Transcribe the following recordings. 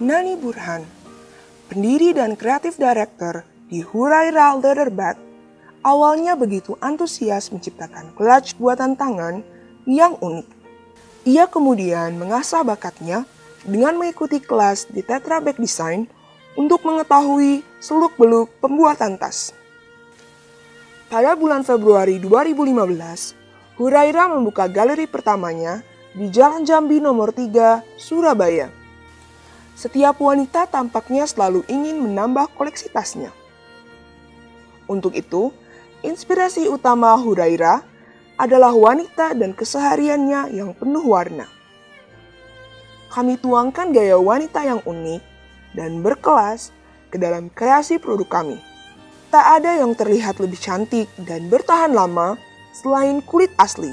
Nani Burhan, pendiri dan kreatif director di Hurairah Leatherback, awalnya begitu antusias menciptakan clutch buatan tangan yang unik. Ia kemudian mengasah bakatnya dengan mengikuti kelas di Tetra Bag Design untuk mengetahui seluk-beluk pembuatan tas. Pada bulan Februari 2015, Hurairah membuka galeri pertamanya di Jalan Jambi nomor 3, Surabaya. Setiap wanita tampaknya selalu ingin menambah koleksi tasnya. Untuk itu, inspirasi utama Hurairah adalah wanita dan kesehariannya yang penuh warna. Kami tuangkan gaya wanita yang unik dan berkelas ke dalam kreasi produk kami. Tak ada yang terlihat lebih cantik dan bertahan lama selain kulit asli.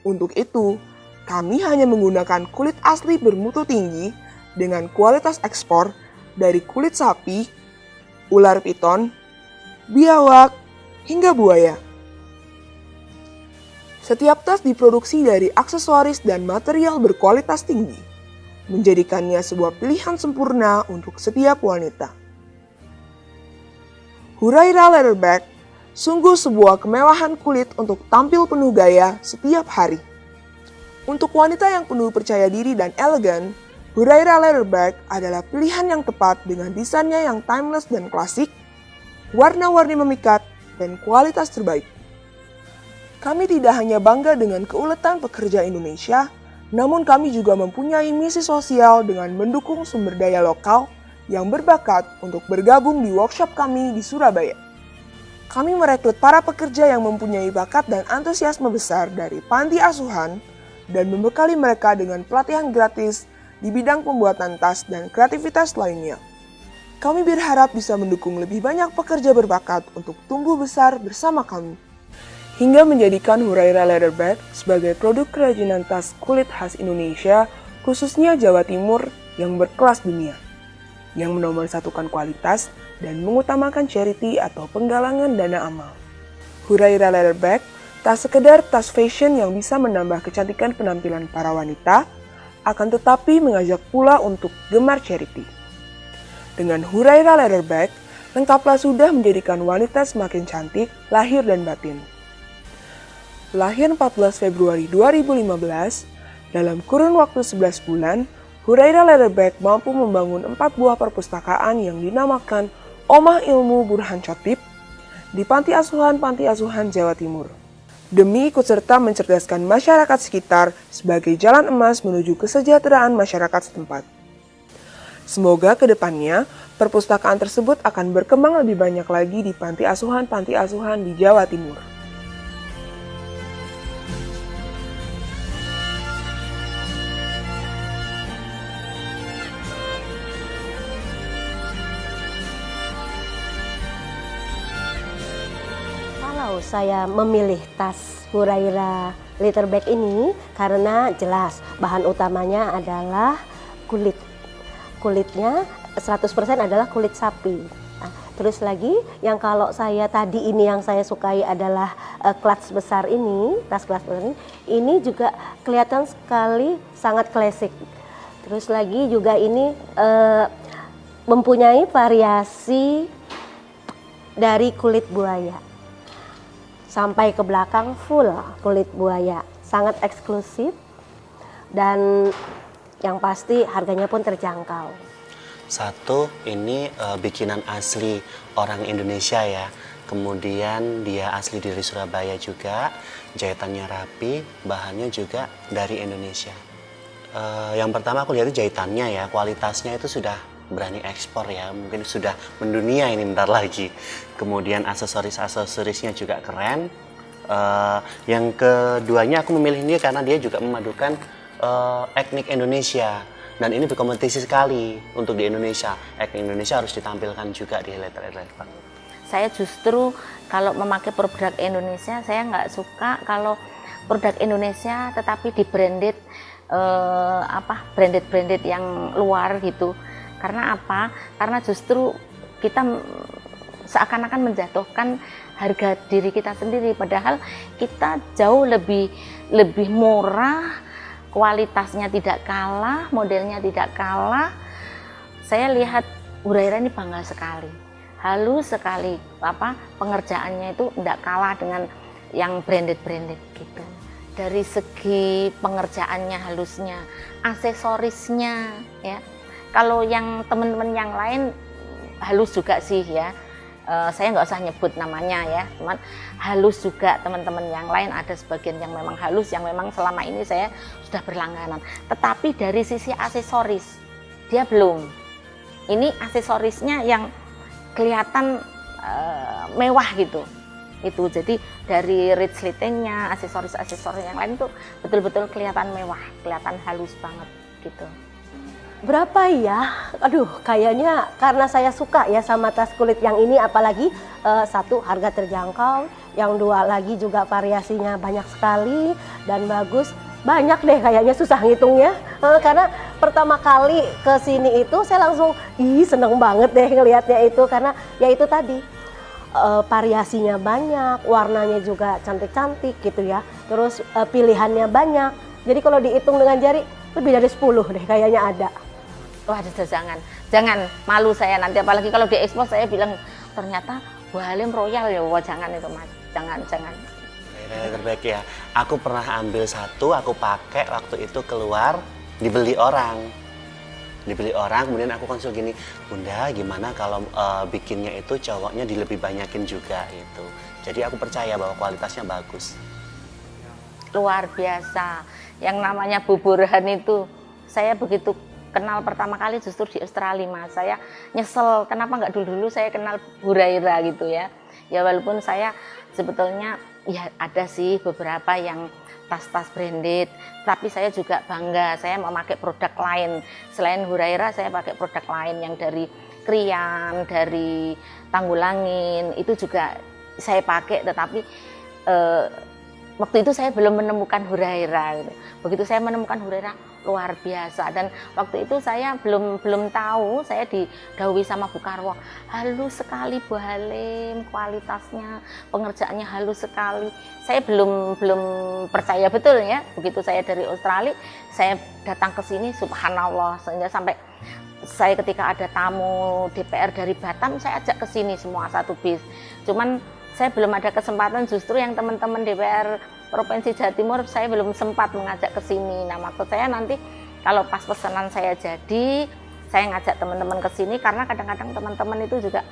Untuk itu, kami hanya menggunakan kulit asli bermutu tinggi dengan kualitas ekspor dari kulit sapi, ular piton, biawak, hingga buaya. Setiap tas diproduksi dari aksesoris dan material berkualitas tinggi, menjadikannya sebuah pilihan sempurna untuk setiap wanita. Hurairah Leatherback sungguh sebuah kemewahan kulit untuk tampil penuh gaya setiap hari. Untuk wanita yang penuh percaya diri dan elegan, Hurairah Leatherback adalah pilihan yang tepat dengan desainnya yang timeless dan klasik, warna-warni memikat, dan kualitas terbaik. Kami tidak hanya bangga dengan keuletan pekerja Indonesia, namun kami juga mempunyai misi sosial dengan mendukung sumber daya lokal yang berbakat untuk bergabung di workshop kami di Surabaya. Kami merekrut para pekerja yang mempunyai bakat dan antusiasme besar dari panti asuhan dan membekali mereka dengan pelatihan gratis di bidang pembuatan tas dan kreativitas lainnya. Kami berharap bisa mendukung lebih banyak pekerja berbakat untuk tumbuh besar bersama kami, hingga menjadikan Hurairah Leatherback sebagai produk kerajinan tas kulit khas Indonesia, khususnya Jawa Timur yang berkelas dunia, yang menomorsatukan kualitas dan mengutamakan charity atau penggalangan dana amal. Hurairah Leatherback tak sekedar tas fashion yang bisa menambah kecantikan penampilan para wanita, akan tetapi mengajak pula untuk gemar charity. Dengan Hurairah Leatherback, lengkaplah sudah menjadikan wanita semakin cantik, lahir dan batin. Lahir 14 Februari 2015, dalam kurun waktu 11 bulan, Hurairah Leatherback mampu membangun 4 buah perpustakaan yang dinamakan Omah Ilmu Burhan Chotip di Panti Asuhan Jawa Timur, demi ikut serta mencerdaskan masyarakat sekitar sebagai jalan emas menuju kesejahteraan masyarakat setempat. Semoga ke depannya, perpustakaan tersebut akan berkembang lebih banyak lagi di panti asuhan di Jawa Timur. Kalau saya memilih tas Hurairah Leatherback ini karena jelas bahan utamanya adalah kulit. Kulitnya 100% adalah kulit sapi. Nah, terus lagi yang kalau saya tadi ini yang saya sukai adalah clutch besar ini, tas clutch besar ini juga kelihatan sekali sangat klasik. Terus lagi juga ini mempunyai variasi dari kulit buaya. Sampai ke belakang full kulit buaya, sangat eksklusif dan yang pasti harganya pun terjangkau. Satu, ini bikinan asli orang Indonesia ya. Kemudian dia asli dari Surabaya juga, jahitannya rapi, bahannya juga dari Indonesia. Yang pertama aku lihat jahitannya ya, kualitasnya itu sudah berani ekspor ya, mungkin sudah mendunia ini bentar lagi. Kemudian aksesorisnya juga keren. Yang keduanya aku memilih ini karena dia juga memadukan etnik Indonesia, dan ini berkompetisi sekali untuk di Indonesia. Etnik Indonesia harus ditampilkan juga di Leatherback. Saya justru kalau memakai produk Indonesia, saya nggak suka kalau produk Indonesia tetapi di branded yang luar gitu. Karena apa? Karena justru kita seakan-akan menjatuhkan harga diri kita sendiri, padahal kita jauh lebih murah, kualitasnya tidak kalah, modelnya tidak kalah, saya lihat Hurairah ini bangga sekali, halus sekali, pengerjaannya itu tidak kalah dengan yang branded gitu. Dari segi pengerjaannya halusnya, aksesorisnya ya. Kalau yang teman-teman yang lain halus juga sih ya. Saya nggak usah nyebut namanya ya, cuman halus juga teman-teman yang lain, ada sebagian yang memang halus, yang memang selama ini saya sudah berlangganan. Tetapi dari sisi aksesoris dia belum. Ini aksesorisnya yang kelihatan mewah gitu. Itu jadi dari ridge lightingnya, aksesoris yang lain itu betul-betul kelihatan mewah, kelihatan halus banget gitu. Berapa ya? Aduh, kayaknya karena saya suka ya sama tas kulit yang ini, apalagi satu harga terjangkau, yang dua lagi juga variasinya banyak sekali dan bagus. Banyak deh kayaknya, susah ngitungnya. Karena pertama kali ke sini itu saya langsung seneng banget deh ngelihatnya itu, karena ya itu tadi variasinya banyak, warnanya juga cantik-cantik gitu ya. Terus pilihannya banyak. Jadi kalau dihitung dengan jari lebih dari 10 deh kayaknya ada. Wah, jangan malu saya nanti, apalagi kalau di ekspos saya bilang ternyata Halim Royal ya. Wah, jangan itu Mas, jangan. Yang terbaik ya. Aku pernah ambil satu, aku pakai waktu itu keluar, dibeli orang, kemudian aku konsul gini, Bunda gimana kalau bikinnya itu cowoknya dilebih banyakin juga itu. Jadi aku percaya bahwa kualitasnya bagus. Luar biasa. Yang namanya Bu Burhan itu saya begitu kenal pertama kali justru di Australia Mas. Saya nyesel kenapa nggak dulu saya kenal Hurairah gitu ya. Ya walaupun saya sebetulnya ya ada sih beberapa yang tas-tas branded, tapi saya juga bangga saya memakai produk lain. Selain Hurairah saya pakai produk lain yang dari Krian, dari Tanggulangin, itu juga saya pakai, tetapi waktu itu saya belum menemukan Hurairah gitu. Begitu saya menemukan Hurairah luar biasa, dan waktu itu saya belum tahu, saya didhawuhi sama Bu Karwo, halus sekali Bu Halim, kualitasnya, pengerjaannya halus sekali. Saya belum percaya betul ya. Begitu saya dari Australia, saya datang ke sini, subhanallah, sehingga sampai saya ketika ada tamu DPR dari Batam, saya ajak ke sini semua satu bis. Cuman saya belum ada kesempatan, justru yang teman-teman DPR Provinsi Jawa Timur saya belum sempat mengajak ke sini. Nah, maksud saya nanti kalau pas pesanan saya jadi, saya ngajak teman-teman ke sini, karena kadang-kadang teman-teman itu juga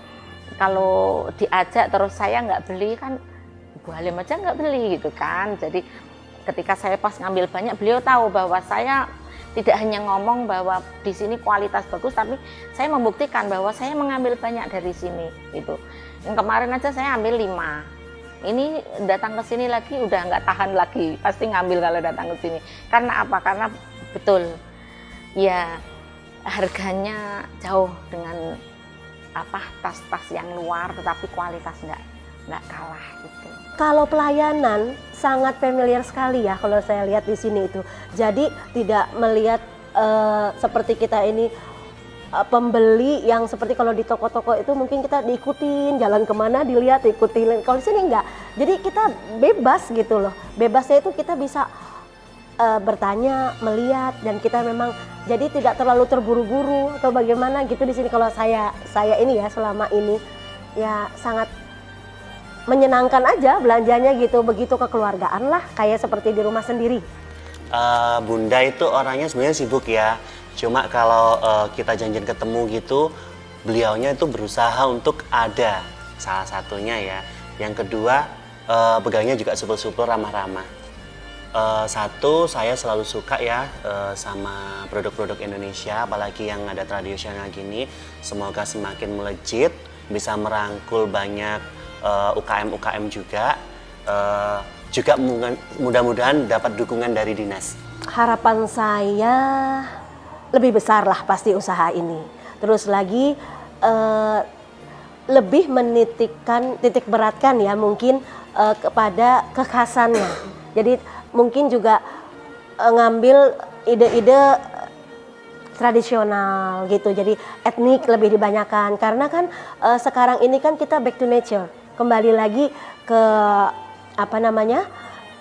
kalau diajak terus saya nggak beli kan, Bu Halim aja nggak beli gitu kan. Jadi ketika saya pas ngambil banyak, beliau tahu bahwa saya tidak hanya ngomong bahwa di sini kualitas bagus, tapi saya membuktikan bahwa saya mengambil banyak dari sini gitu. Yang kemarin aja saya ambil 5. Ini datang ke sini lagi udah nggak tahan lagi, pasti ngambil kalau datang ke sini. Karena apa? Karena betul ya harganya jauh dengan tas-tas yang luar, tetapi kualitas nggak kalah gitu. Kalau pelayanan sangat familiar sekali ya kalau saya lihat di sini itu. Jadi tidak melihat seperti kita ini pembeli yang seperti kalau di toko-toko itu mungkin kita diikutin, jalan kemana dilihat, ikutin. Kalau di sini enggak. Jadi kita bebas gitu loh. Bebasnya itu kita bisa bertanya, melihat, dan kita memang jadi tidak terlalu terburu-buru atau bagaimana gitu di sini. Kalau saya ini ya selama ini ya sangat menyenangkan aja belanjanya gitu, begitu kekeluargaan lah, kayak seperti di rumah sendiri. Bunda itu orangnya sebenarnya sibuk ya. Cuma kalau kita janjian ketemu gitu, beliaunya itu berusaha untuk ada, salah satunya ya. Yang kedua, pegangnya juga supel-supel, ramah-ramah. Satu, saya selalu suka ya sama produk-produk Indonesia, apalagi yang ada tradisional gini. Semoga semakin melejit, bisa merangkul banyak UKM-UKM juga. Juga mudah-mudahan dapat dukungan dari dinas. Harapan saya lebih besar lah pasti usaha ini. Terus lagi lebih titik beratkan ya mungkin kepada kekhasannya. Jadi mungkin juga ngambil ide-ide tradisional gitu. Jadi etnik lebih dibanyakan, karena kan sekarang ini kan kita back to nature. Kembali lagi ke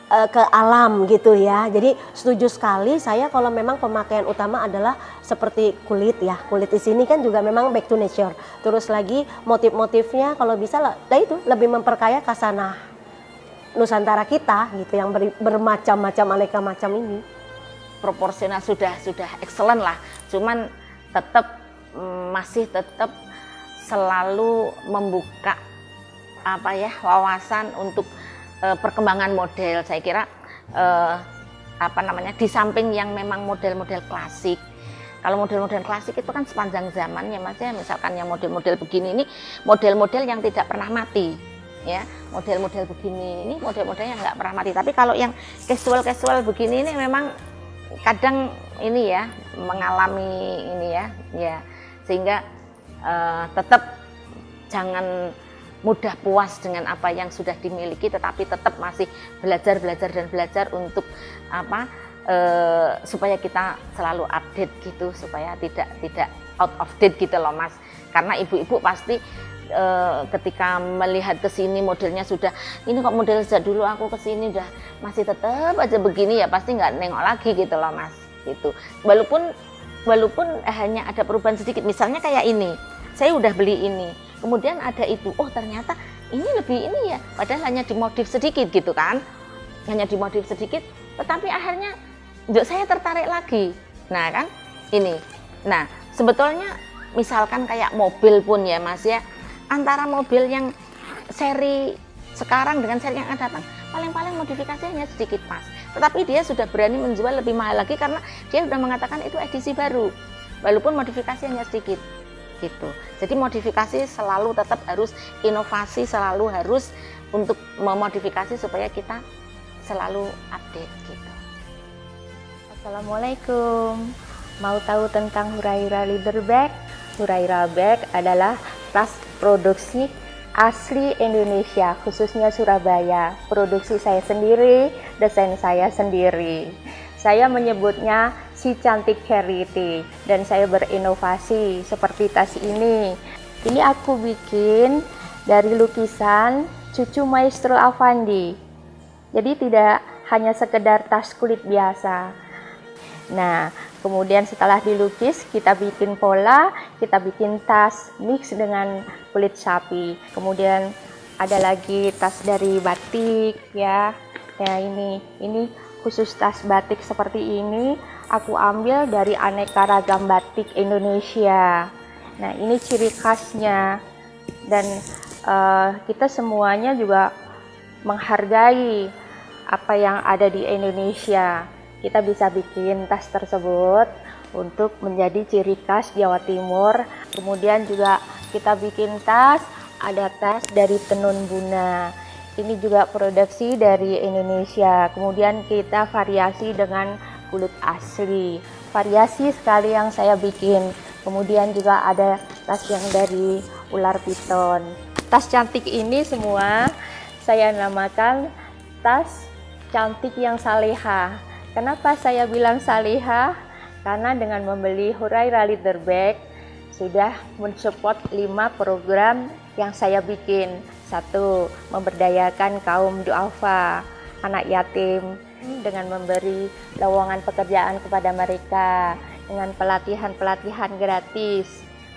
ke alam gitu ya. Jadi setuju sekali saya kalau memang pemakaian utama adalah seperti kulit ya. Kulit di sini kan juga memang back to nature. Terus lagi motif-motifnya kalau bisa itu lebih memperkaya khasana Nusantara kita gitu yang bermacam-macam aneka macam ini. Proporsional sudah excellent lah. Cuman masih tetap selalu membuka wawasan untuk perkembangan model. Saya kira di samping yang memang model-model klasik. Kalau model-model klasik itu kan sepanjang zaman ya Mas ya, misalkan yang model-model begini ini model-model yang tidak pernah mati ya. Model-model begini ini model-model yang nggak pernah mati. Tapi kalau yang casual begini ini memang kadang ini ya mengalami ini ya sehingga tetap jangan mudah puas dengan apa yang sudah dimiliki, tetapi tetap masih belajar untuk supaya kita selalu update gitu, supaya tidak out of date gitu loh Mas. Karena ibu-ibu pasti ketika melihat ke sini modelnya sudah ini kok model sejak dulu aku ke sini udah masih tetap aja begini ya, pasti nggak nengok lagi gitu loh Mas gitu. Walaupun hanya ada perubahan sedikit, misalnya kayak ini saya udah beli ini, kemudian ada itu, oh ternyata ini lebih ini ya, padahal hanya dimodif sedikit gitu kan, hanya dimodif sedikit, tetapi akhirnya saya tertarik lagi. Nah kan ini, nah sebetulnya misalkan kayak mobil pun ya Mas ya, antara mobil yang seri sekarang dengan seri yang akan datang, paling-paling modifikasi hanya sedikit Mas, tetapi dia sudah berani menjual lebih mahal lagi karena dia sudah mengatakan itu edisi baru, walaupun modifikasi hanya sedikit gitu. Jadi modifikasi selalu tetap harus, inovasi selalu harus untuk memodifikasi supaya kita selalu update gitu. Assalamualaikum. Mau tahu tentang Hurairah Leather Bag? Hurairah Bag adalah tas produksi asli Indonesia, khususnya Surabaya. Produksi saya sendiri, desain saya sendiri. Saya menyebutnya si cantik charity, dan saya berinovasi seperti tas ini. Ini aku bikin dari lukisan cucu Maestro Affandi. Jadi tidak hanya sekedar tas kulit biasa. Nah, kemudian setelah dilukis kita bikin pola, kita bikin tas mix dengan kulit sapi. Kemudian ada lagi tas dari batik ya. Ya ini khusus tas batik seperti ini aku ambil dari aneka ragam batik Indonesia. Nah ini ciri khasnya, dan kita semuanya juga menghargai apa yang ada di Indonesia. Kita bisa bikin tas tersebut untuk menjadi ciri khas Jawa Timur. Kemudian juga kita bikin tas, ada tas dari tenun Buna. Ini juga produksi dari Indonesia. Kemudian kita variasi dengan kulit asli. Variasi sekali yang saya bikin. Kemudian juga ada tas yang dari ular piton. Tas cantik ini semua saya namakan tas cantik yang salehah. Kenapa saya bilang salehah? Karena dengan membeli Hurairah Leather Bag sudah mensupport 5 program yang saya bikin. 1. Memberdayakan kaum duafa, anak yatim, dengan memberi lowongan pekerjaan kepada mereka, dengan pelatihan-pelatihan gratis.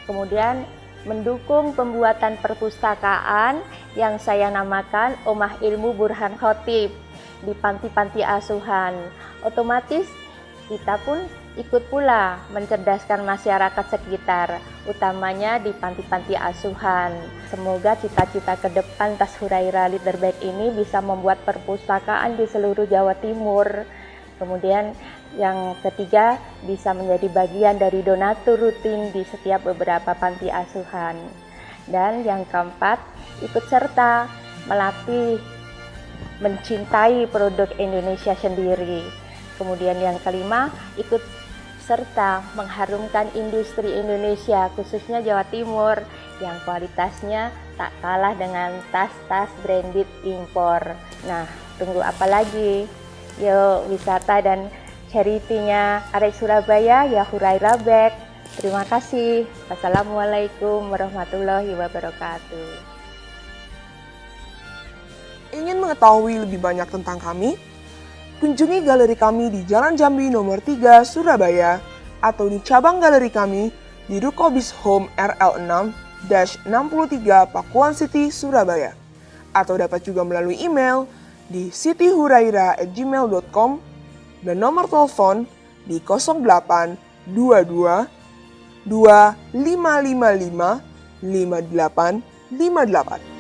Kemudian mendukung pembuatan perpustakaan yang saya namakan Omah Ilmu Burhan Khotib di panti-panti asuhan. Otomatis kita pun ikut pula mencerdaskan masyarakat sekitar, utamanya di panti-panti asuhan. Semoga cita-cita ke depan tas Hurairah Leather Bag ini bisa membuat perpustakaan di seluruh Jawa Timur. Kemudian yang ketiga, bisa menjadi bagian dari donatur rutin di setiap beberapa panti asuhan. Dan yang keempat, ikut serta melatih mencintai produk Indonesia sendiri. Kemudian yang kelima, ikut serta mengharumkan industri Indonesia, khususnya Jawa Timur, yang kualitasnya tak kalah dengan tas-tas branded impor. Nah, tunggu apa lagi? Yuk, wisata dan charity-nya arek Surabaya ya Hurairah Bag. Terima kasih. Wassalamualaikum warahmatullahi wabarakatuh. Ingin mengetahui lebih banyak tentang kami? kunjungi galeri kami di Jalan Jambi nomor 3 Surabaya atau di cabang galeri kami di Ruko Bis Home RL6-63 Pakuan City, Surabaya. Atau dapat juga melalui email di sitihuraira@gmail.com dan nomor telepon di 0822 2555 5858.